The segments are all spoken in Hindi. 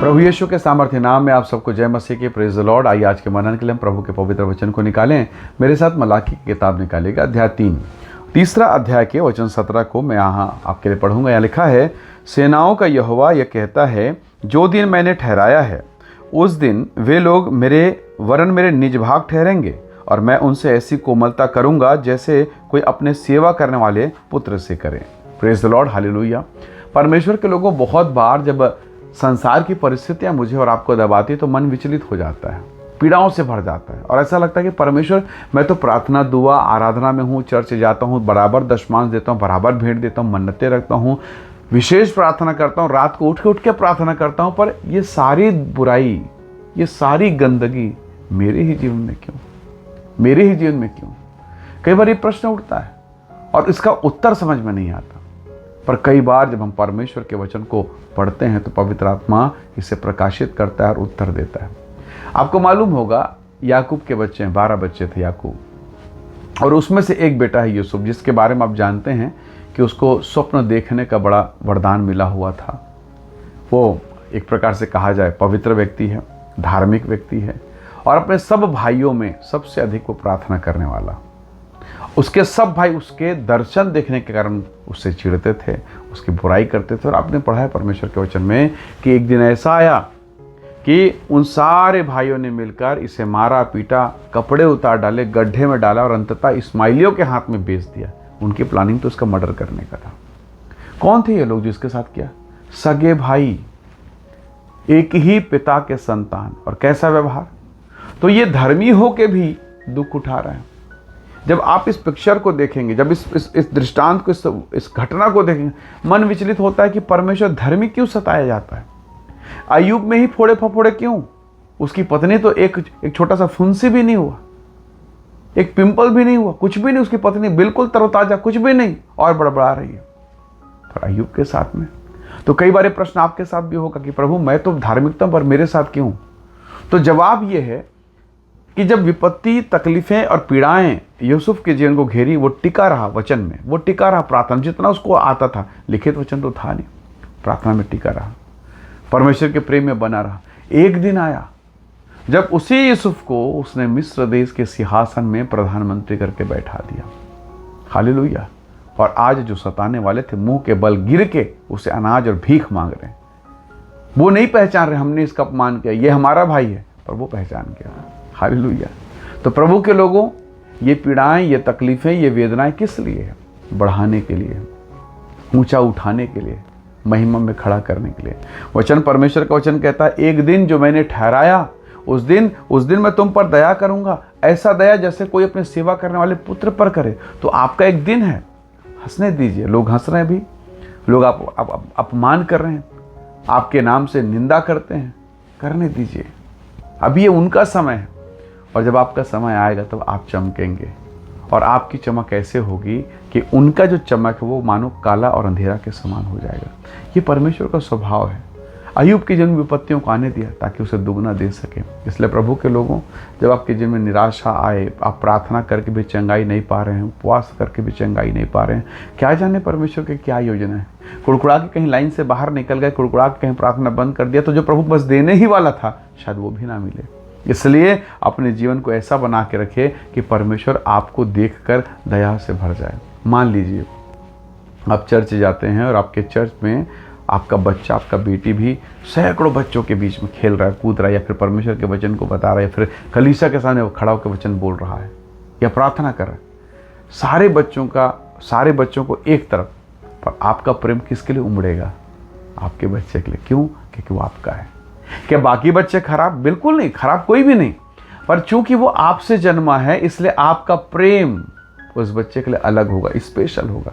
प्रभु यीशु के सामर्थ्य नाम में आप सबको जय मसीह की। Praise the Lord. आइए आज के मनन के लिए हम प्रभु के पवित्र वचन को निकालें। मेरे साथ मलाकी की किताब निकालेगा, अध्याय 3 अध्याय के वचन 17 को मैं यहाँ आपके लिए पढ़ूंगा। यहाँ लिखा है, सेनाओं का यहोवा यह कहता है, जो दिन मैंने ठहराया है उस दिन वे लोग मेरे निज भाग ठहरेंगे, और मैं उनसे ऐसी कोमलता करूंगा जैसे कोई अपने सेवा करने वाले पुत्र से करे। Praise the Lord, hallelujah. परमेश्वर के लोगों, बहुत बार जब संसार की परिस्थितियां मुझे और आपको दबाती तो मन विचलित हो जाता है, पीड़ाओं से भर जाता है, और ऐसा लगता है कि परमेश्वर, मैं तो प्रार्थना, दुआ, आराधना में हूँ, चर्च जाता हूँ, बराबर दशमांश देता हूँ, बराबर भेंट देता हूँ, मन्नतें रखता हूँ, विशेष प्रार्थना करता हूँ, रात को उठ के प्रार्थना करता हूँ, पर ये सारी बुराई, ये सारी गंदगी मेरे ही जीवन में क्यों, मेरे ही जीवन में क्यों? कई बार ये प्रश्न उठता है और इसका उत्तर समझ में नहीं आता। पर कई बार जब हम परमेश्वर के वचन को पढ़ते हैं तो पवित्र आत्मा इसे प्रकाशित करता है और उत्तर देता है। आपको मालूम होगा, याकूब के बच्चे हैं, 12 बच्चे थे याकूब, और उसमें से एक बेटा है यूसुफ, जिसके बारे में आप जानते हैं कि उसको स्वप्न देखने का बड़ा वरदान मिला हुआ था। वो एक प्रकार से कहा जाए पवित्र व्यक्ति है, धार्मिक व्यक्ति है, और अपने सब भाइयों में सबसे अधिक वो प्रार्थना करने वाला। उसके सब भाई उसके दर्शन देखने के कारण उससे चिढ़ते थे, उसकी बुराई करते थे। और आपने पढ़ा है परमेश्वर के वचन में कि एक दिन ऐसा आया कि उन सारे भाइयों ने मिलकर इसे मारा, पीटा, कपड़े उतार डाले, गड्ढे में डाला, और अंततः इस्माइलियों के हाथ में बेच दिया। उनकी प्लानिंग तो उसका मर्डर करने का था। कौन थे ये लोग जिसके साथ किया? सगे भाई, एक ही पिता के संतान, और कैसा व्यवहार। तो ये धर्मी हो के भी दुख उठा रहे हैं। जब आप इस पिक्चर को देखेंगे, जब इस दृष्टांत को, इस घटना को देखेंगे, मन विचलित होता है कि परमेश्वर धर्मी क्यों सताया जाता है? अय्यूब में ही फोड़े फफोड़े क्यों? उसकी पत्नी तो एक छोटा सा फुंसी भी नहीं हुआ, एक पिंपल भी नहीं हुआ, कुछ भी नहीं। उसकी पत्नी बिल्कुल तरोताजा, कुछ भी नहीं, और बड़बड़ा रही है। पर अय्यूब के साथ में तो कई बार प्रश्न आपके साथ भी होगा कि प्रभु, मैं तो धार्मिकता, पर मेरे साथ क्यों? तो जवाब यह है कि जब विपत्ति, तकलीफें और पीड़ाएं यूसुफ के जीवन को घेरी, वो टिका रहा वचन में, वो टिका रहा प्रार्थना, जितना उसको आता था। लिखित वचन तो था नहीं, प्रार्थना में टिका रहा, परमेश्वर के प्रेम में बना रहा। एक दिन आया जब उसी यूसुफ को उसने मिस्र देश के सिंहासन में प्रधानमंत्री करके बैठा दिया। हालेलुया। और आज जो सताने वाले थे, मुंह के बल गिर के उसे अनाज और भीख मांग रहे हैं। वो नहीं पहचान रहे हमने इसका अपमान किया, ये हमारा भाई है, पर वो पहचान गया। हालेलुया। तो प्रभु के लोगों, ये पीड़ाएं, ये तकलीफें, ये वेदनाएं किस लिए है? बढ़ाने के लिए, ऊंचा उठाने के लिए, महिमा में खड़ा करने के लिए। वचन, परमेश्वर का वचन कहता है, एक दिन जो मैंने ठहराया उस दिन मैं तुम पर दया करूंगा, ऐसा दया जैसे कोई अपने सेवा करने वाले पुत्र पर करे। तो आपका एक दिन है, हंसने दीजिए। लोग हंस रहे हैं भी, लोग आप अपमान कर रहे हैं, आपके नाम से निंदा करते हैं, करने दीजिए। अभी ये उनका समय है, और जब आपका समय आएगा तब आप चमकेंगे। और आपकी चमक ऐसे होगी कि उनका जो चमक है वो मानो काला और अंधेरा के समान हो जाएगा। ये परमेश्वर का स्वभाव है। अय्यूब की जिन विपत्तियों को आने दिया ताकि उसे दुगना दे सके। इसलिए प्रभु के लोगों, जब आपके जीवन में निराशा आए, आप प्रार्थना करके भी चंगाई नहीं पा रहे हैं, उपवास करके भी चंगाई नहीं पा रहे हैं, क्या जाने परमेश्वर की क्या योजना है। कुड़कुड़ा के कहीं लाइन से बाहर निकल गए, कुड़कुड़ा के कहीं प्रार्थना बंद कर दिया, तो जो प्रभु बस देने ही वाला था शायद वो भी ना मिले। इसलिए अपने जीवन को ऐसा बना के रखे कि परमेश्वर आपको देखकर दया से भर जाए। मान लीजिए आप चर्च जाते हैं और आपके चर्च में आपका बच्चा, आपका बेटी भी सैकड़ों बच्चों के बीच में खेल रहा है, कूद रहा है, या फिर परमेश्वर के वचन को बता रहा है, या फिर कलीसिया के सामने वो खड़ा होकर वचन बोल रहा है या प्रार्थना कर रहा है। सारे बच्चों को एक तरफ, पर आपका प्रेम किसके लिए उमड़ेगा? आपके बच्चे के लिए। क्यों? क्योंकि वो आपका है। क्या बाकी बच्चे खराब? बिल्कुल नहीं, खराब कोई भी नहीं, पर चूंकि वो आपसे जन्मा है इसलिए आपका प्रेम उस बच्चे के लिए अलग होगा, स्पेशल होगा।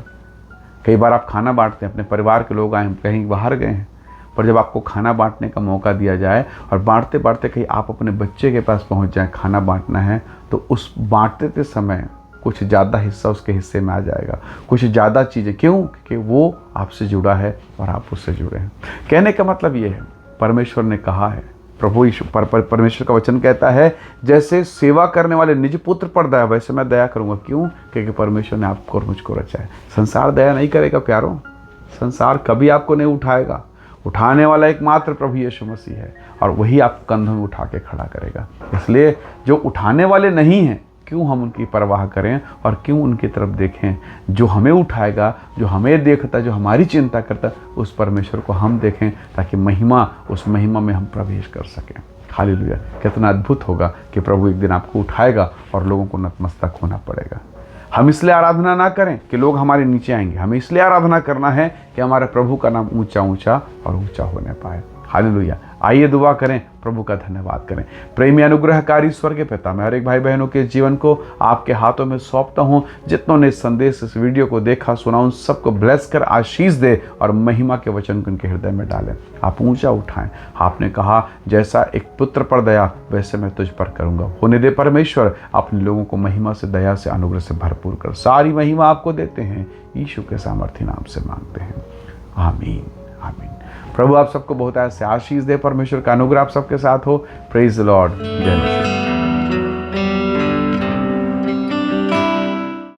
कई बार आप खाना बांटते हैं, अपने परिवार के लोग आए, कहीं बाहर गए हैं, पर जब आपको खाना बांटने का मौका दिया जाए और बांटते बांटते कहीं आप अपने बच्चे के पास पहुंच जाएं, खाना बांटना है, तो उस बांटते समय कुछ ज़्यादा हिस्सा उसके हिस्से में आ जाएगा, कुछ ज़्यादा चीज़ें। क्यों? क्योंकि वो आपसे जुड़ा है और आप उससे जुड़े हैं। कहने का मतलब ये है, परमेश्वर ने कहा है, प्रभु यीशु परमेश्वर का वचन कहता है, जैसे सेवा करने वाले निज पुत्र पर दया, वैसे मैं दया करूंगा। क्यों? क्योंकि परमेश्वर ने आपको और मुझको रचा है। संसार दया नहीं करेगा प्यारों, संसार कभी आपको नहीं उठाएगा। उठाने वाला एकमात्र प्रभु यीशु मसीह है और वही आप कंधों में उठा के खड़ा करेगा। इसलिए जो उठाने वाले नहीं हैं, क्यों हम उनकी परवाह करें और क्यों उनकी तरफ देखें। जो हमें उठाएगा, जो हमें देखता, जो हमारी चिंता करता, उस परमेश्वर को हम देखें ताकि उस महिमा में हम प्रवेश कर सकें। हालेलुया। कितना अद्भुत होगा कि प्रभु एक दिन आपको उठाएगा और लोगों को नतमस्तक होना पड़ेगा। हम इसलिए आराधना ना करें कि लोग हमारे नीचे आएंगे, हमें इसलिए आराधना करना है कि हमारे प्रभु का नाम ऊंचा ऊंचा और ऊंचा होने पाए। हालेलुया। आइए दुआ करें, प्रभु का धन्यवाद करें। प्रेमी अनुग्रहकारी स्वर्ग के पिता, मैं हर एक भाई बहनों के जीवन को आपके हाथों में सौंपता हूँ। जितनों ने इस संदेश, इस वीडियो को देखा, सुना, उन सबको ब्लेस कर आशीष दे और महिमा के वचन को उनके हृदय में डालें। आप ऊंचा उठाएं। आपने कहा जैसा एक पुत्र पर दया वैसे मैं तुझ पर करूँगा। होने दे परमेश्वर, अपने लोगों को महिमा से, दया से, अनुग्रह से भरपूर कर। सारी महिमा आपको देते हैं, यीशु के सामर्थी नाम से मांगते हैं, आमीन आमीन। प्रभु आप सबको बहुत ऐसे आशीष दे। परमेश्वर का अनुग्रह आप सबके साथ हो। Praise the Lord. जय मसीह।